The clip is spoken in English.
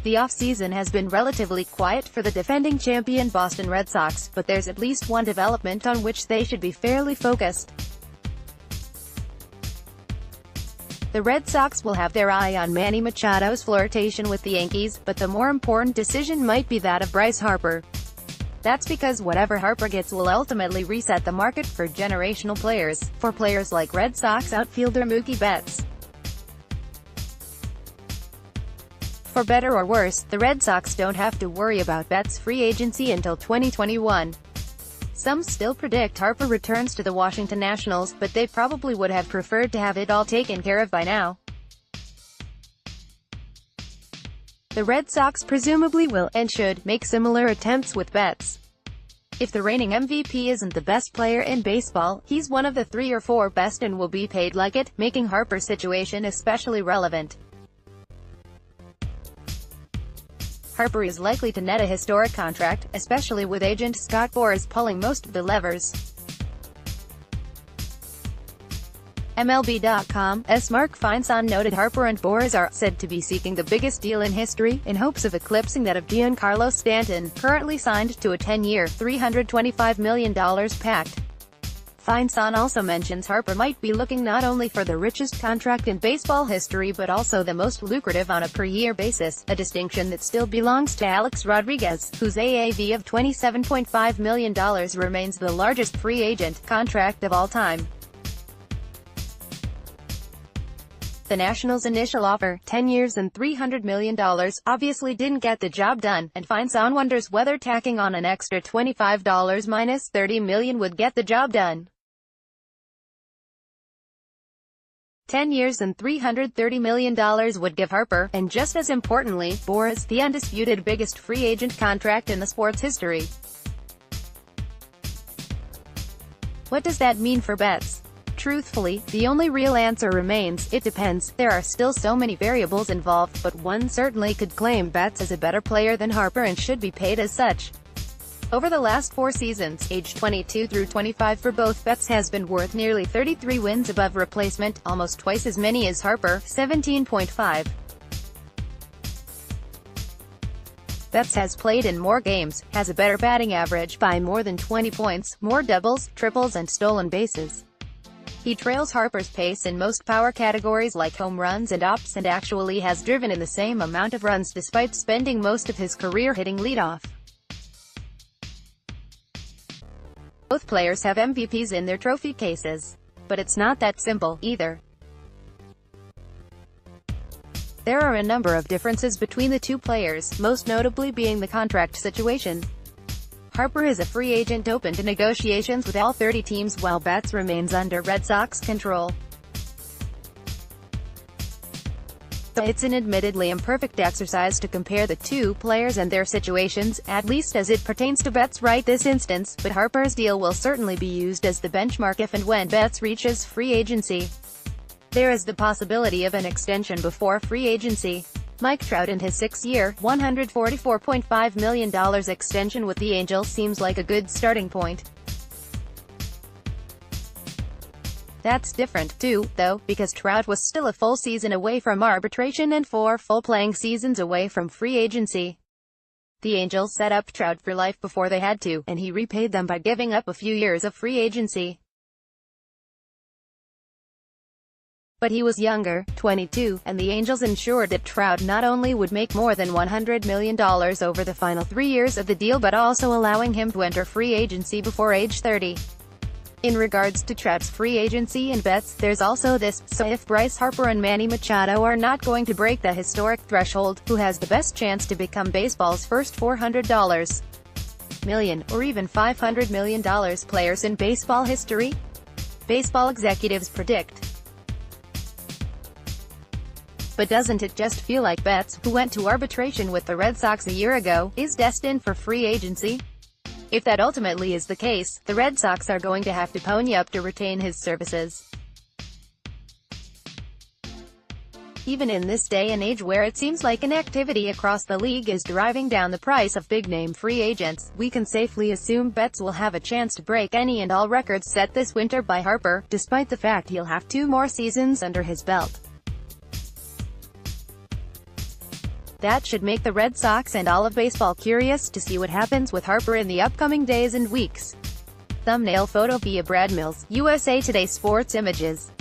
The offseason has been relatively quiet for the defending champion Boston Red Sox, but there's at least one development on which they should be fairly focused. The Red Sox will have their eye on Manny Machado's flirtation with the Yankees, but the more important decision might be that of Bryce Harper. That's because whatever Harper gets will ultimately reset the market for generational players, for players like Red Sox outfielder Mookie Betts. For better or worse, the Red Sox don't have to worry about Betts' free agency until 2021. Some still predict Harper returns to the Washington Nationals, but they probably would have preferred to have it all taken care of by now. The Red Sox presumably will, and should, make similar attempts with Betts. If the reigning MVP isn't the best player in baseball, he's one of the 3 or 4 best and will be paid like it, making Harper's situation especially relevant. Harper is likely to net a historic contract, especially with agent Scott Boras pulling most of the levers. MLB.com's Mark Feinsand noted Harper and Boras are said to be seeking the biggest deal in history, in hopes of eclipsing that of Giancarlo Stanton, currently signed to a 10-year, $325 million pact. Feinsand also mentions Harper might be looking not only for the richest contract in baseball history but also the most lucrative on a per-year basis, a distinction that still belongs to Alex Rodriguez, whose AAV of $27.5 million remains the largest free agent contract of all time. The Nationals' initial offer, 10 years and $300 million, obviously didn't get the job done, and Feinsand wonders whether tacking on an extra $25 minus $30 million would get the job done. 10 years and $330 million would give Harper, and just as importantly, Boras, the undisputed biggest free agent contract in the sport's history. What does that mean for Betts? Truthfully, the only real answer remains, it depends. There are still so many variables involved, but one certainly could claim Betts is a better player than Harper and should be paid as such. Over the last 4 seasons, aged 22 through 25 for both, Betts has been worth nearly 33 wins above replacement, almost twice as many as Harper, 17.5. Betts has played in more games, has a better batting average by more than 20 points, more doubles, triples and stolen bases. He trails Harper's pace in most power categories like home runs and ops, and actually has driven in the same amount of runs despite spending most of his career hitting leadoff. Both players have MVPs in their trophy cases. But it's not that simple, either. There are a number of differences between the two players, most notably being the contract situation. Harper is a free agent open to negotiations with all 30 teams, while Betts remains under Red Sox control. It's an admittedly imperfect exercise to compare the two players and their situations, at least as it pertains to Betts right this instance, but Harper's deal will certainly be used as the benchmark if and when Betts reaches free agency. There is the possibility of an extension before free agency. Mike Trout and his 6-year, $144.5 million extension with the Angels seems like a good starting point. That's different, too, though, because Trout was still a full season away from arbitration and 4 full playing seasons away from free agency. The Angels set up Trout for life before they had to, and he repaid them by giving up a few years of free agency. But he was younger, 22, and the Angels ensured that Trout not only would make more than $100 million over the final 3 years of the deal but also allowing him to enter free agency before age 30. In regards to Trout's free agency and Betts, there's also this: so if Bryce Harper and Manny Machado are not going to break the historic threshold, who has the best chance to become baseball's first $400 million, or even $500 million players in baseball history? Baseball executives predict. But doesn't it just feel like Betts, who went to arbitration with the Red Sox a year ago, is destined for free agency? If that ultimately is the case, the Red Sox are going to have to pony up to retain his services. Even in this day and age where it seems like inactivity across the league is driving down the price of big-name free agents, we can safely assume Betts will have a chance to break any and all records set this winter by Harper, despite the fact he'll have 2 more seasons under his belt. That should make the Red Sox and all of baseball curious to see what happens with Harper in the upcoming days and weeks. Thumbnail photo via Brad Mills, USA Today Sports Images.